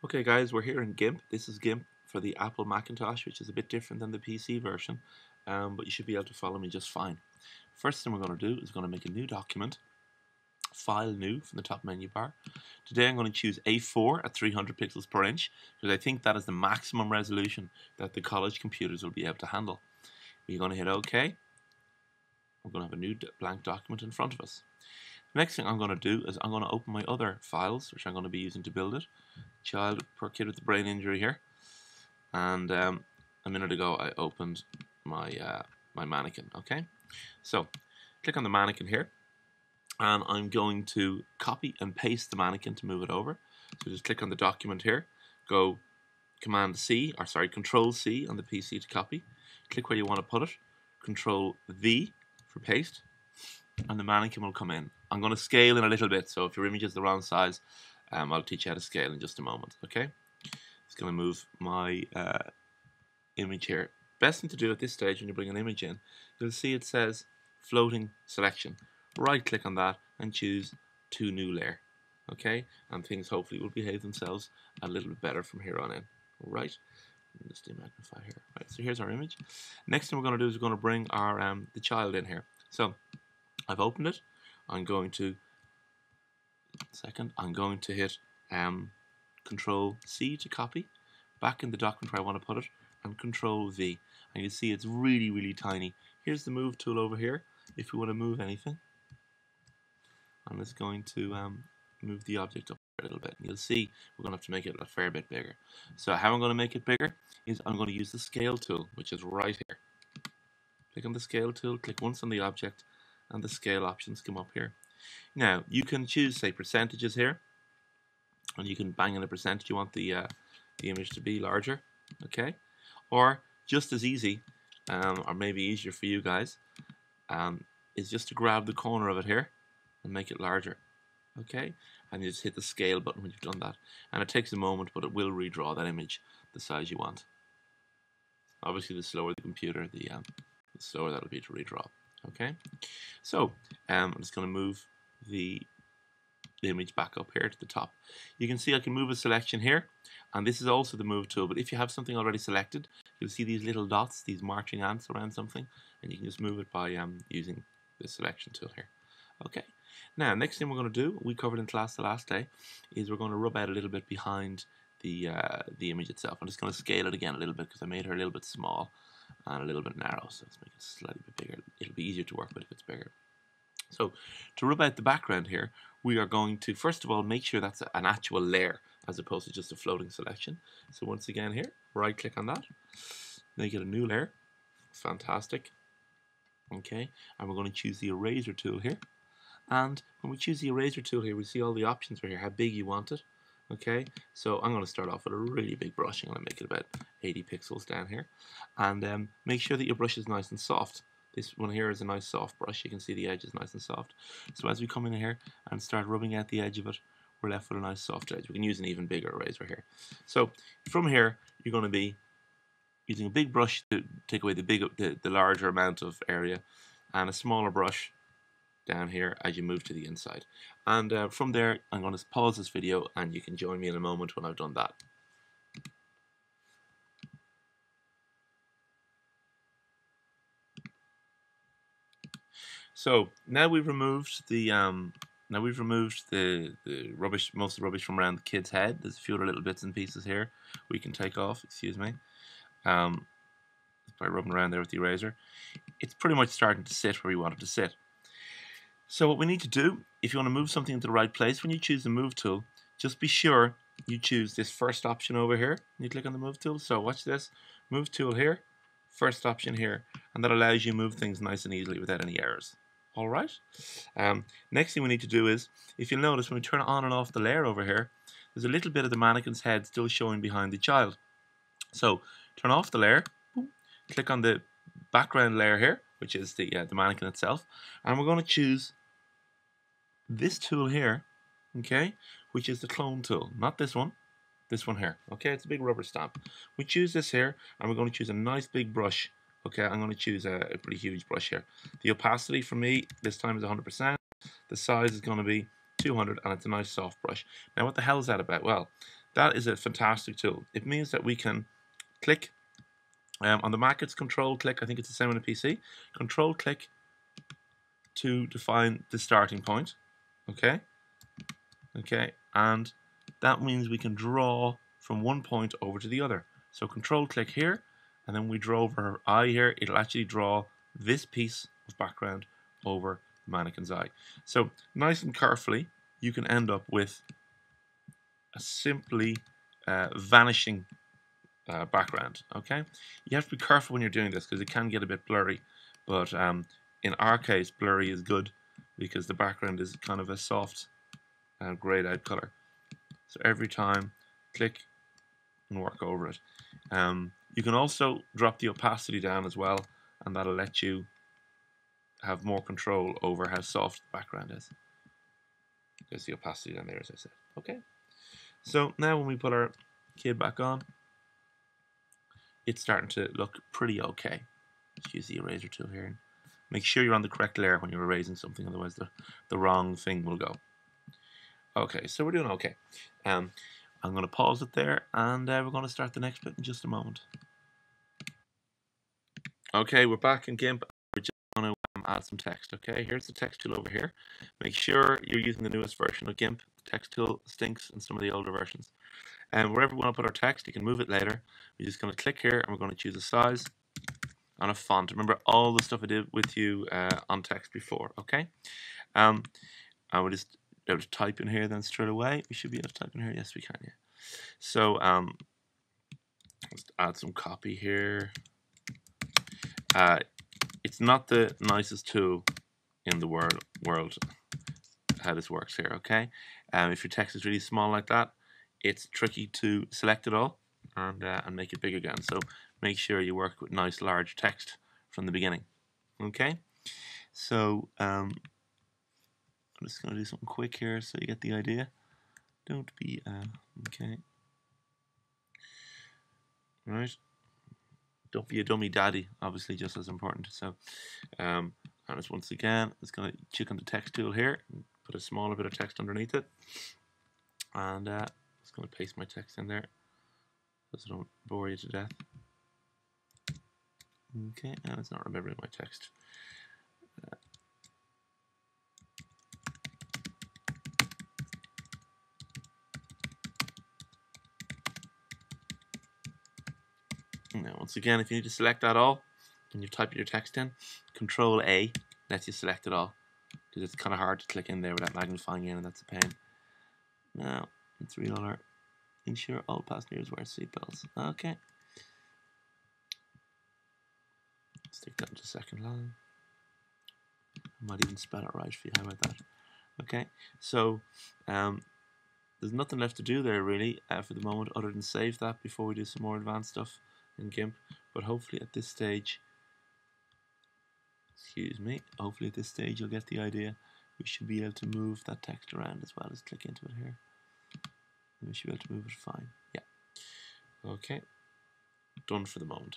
Okay guys, we're here in Gimp. This is Gimp for the Apple Macintosh, which is a bit different than the PC version, but you should be able to follow me just fine. First thing we're going to do is going to make a new document, File New from the top menu bar. Today I'm going to choose A4 at 300 pixels per inch, because I think that is the maximum resolution that the college computers will be able to handle. We're going to hit OK. We're going to have a new blank document in front of us. The next thing I'm going to do is I'm going to open my other files, which I'm going to be using to build it. Child per kid with the brain injury here, and a minute ago I opened my my mannequin. Okay, so click on the mannequin here, and I'm going to copy and paste the mannequin to move it over. So just click on the document here, go Command C, or sorry, Control C on the PC to copy. Click where you want to put it. Control V for paste, and the mannequin will come in. I'm going to scale in a little bit, so if your image is the wrong size, I'll teach you how to scale in just a moment. Okay, just going to move my image here. Best thing to do at this stage when you bring an image in, you'll see it says floating selection. Right click on that and choose to new layer. Okay, and things hopefully will behave themselves a little bit better from here on in. Right, just demagnify here. Right, so here's our image. Next thing we're going to do is we're going to bring our the child in here. So I've opened it. I'm going to hit Control C to copy back in the document where I want to put it, and Control V, and you see it's really tiny. Here's the move tool over here if we want to move anything. I'm just going to move the object up a little bit, and you'll see we're going to have to make it a fair bit bigger. So how I'm going to make it bigger is I'm going to use the scale tool, which is right here. Click on the scale tool, click once on the object, and the scale options come up here. Now you can choose, say, percentages here, and you can bang in a percentage you want the image to be larger, okay? Or just as easy, or maybe easier for you guys, is just to grab the corner of it here and make it larger, okay? And you just hit the scale button when you've done that, and it takes a moment, but it will redraw that image the size you want. Obviously, the slower the computer, the slower that'll be to redraw. Okay, so I'm just going to move the image back up here to the top. You can see I can move a selection here, and this is also the move tool, but if you have something already selected, you'll see these little dots, these marching ants around something, and you can just move it by using the selection tool here. Okay, now next thing we're going to do, we covered in class the last day, is we're going to rub out a little bit behind the image itself. I'm just going to scale it again a little bit because I made her a little bit small and a little bit narrow, so let's make it slightly bit bigger. It'll be easier to work with if it's bigger. So to rub out the background here, we are going to first of all make sure that's an actual layer as opposed to just a floating selection. So once again here, right click on that, make it a new layer. Fantastic. Okay, and we're going to choose the eraser tool here. And when we choose the eraser tool here, we see all the options right here, how big you want it. Okay, so I'm going to start off with a really big brush. I'm going to make it about 80 pixels down here, and make sure that your brush is nice and soft. This one here is a nice soft brush. You can see the edge is nice and soft. So as we come in here and start rubbing out the edge of it, we're left with a nice soft edge. We can use an even bigger eraser here. So from here, you're going to be using a big brush to take away the larger amount of area, and a smaller brush down here as you move to the inside. And from there, I'm going to pause this video and you can join me in a moment when I've done that. So now we've removed the rubbish, most of the rubbish from around the kid's head. There's a few other little bits and pieces here we can take off. Excuse me. By rubbing around there with the eraser, it's pretty much starting to sit where we want it to sit. So what we need to do, if you want to move something into the right place, when you choose the move tool, just be sure you choose this first option over here. And you click on the move tool. So watch this, move tool here, first option here, and that allows you to move things nice and easily without any errors. All right. Next thing we need to do is, if you'll notice, when we turn on and off the layer over here, there's a little bit of the mannequin's head still showing behind the child. So turn off the layer, boom, click on the background layer here, which is the mannequin itself, and we're going to choose this tool here, okay, which is the clone tool, not this one here, okay. It's a big rubber stamp. We choose this here, and we're going to choose a nice big brush. Okay, I'm going to choose a pretty huge brush here. The opacity for me this time is 100%. The size is going to be 200, and it's a nice soft brush. Now what the hell is that about? Well, that is a fantastic tool. It means that we can click on the Mac, it's control click. I think it's the same on the PC. Control click to define the starting point. Okay, and that means we can draw from one point over to the other. So control click here, and then we draw over her eye here. It'll actually draw this piece of background over the mannequin's eye. So nice and carefully, you can end up with a simply vanishing background. Okay, you have to be careful when you're doing this because it can get a bit blurry, but in our case, blurry is good because the background is kind of a soft grayed out color. So every time, click and work over it. You can also drop the opacity down as well, and that'll let you have more control over how soft the background is. There's the opacity down there, as I said. Okay. So now when we put our kid back on, it's starting to look pretty okay. Let's use the eraser tool here. Make sure you're on the correct layer when you're erasing something, otherwise the wrong thing will go. Okay, so we're doing okay. I'm going to pause it there, and we're going to start the next bit in just a moment. Okay, we're back in Gimp. We're just going to add some text. Okay, here's the text tool over here. Make sure you're using the newest version of Gimp. The text tool stinks in some of the older versions. And wherever we want to put our text, you can move it later. We're just going to click here, and we're going to choose a size and a font. Remember all the stuff I did with you on text before. Okay, and we'll just be able to type in here then straight away. We should be able to type in here. Yes, we can. Yeah. So let's add some copy here. It's not the nicest tool in the world how this works here. Okay, if your text is really small like that, it's tricky to select it all and make it big again. So make sure you work with nice large text from the beginning. Okay, so I'm just going to do something quick here so you get the idea. Don't be okay. Right. Don't be a dummy daddy, obviously just as important. So and just once again, it's going to click on the text tool here and put a smaller bit of text underneath it. And I'm just going to paste my text in there so I don't bore you to death. Okay, and it's not remembering my text. Now, once again, if you need to select that all, when you type your text in, Control A lets you select it all, because it's kind of hard to click in there without magnifying in, and that's a pain. Now, let's read all our ensure all passengers wear seatbelts. Okay. Stick that into second line. I might even spell it right for you. How about that? Okay. So, there's nothing left to do there really for the moment, other than save that before we do some more advanced stuff in Gimp. But hopefully at this stage, hopefully at this stage you'll get the idea. We should be able to move that text around as well as click into it here. And we should be able to move it fine. Yeah. Okay. Done for the moment.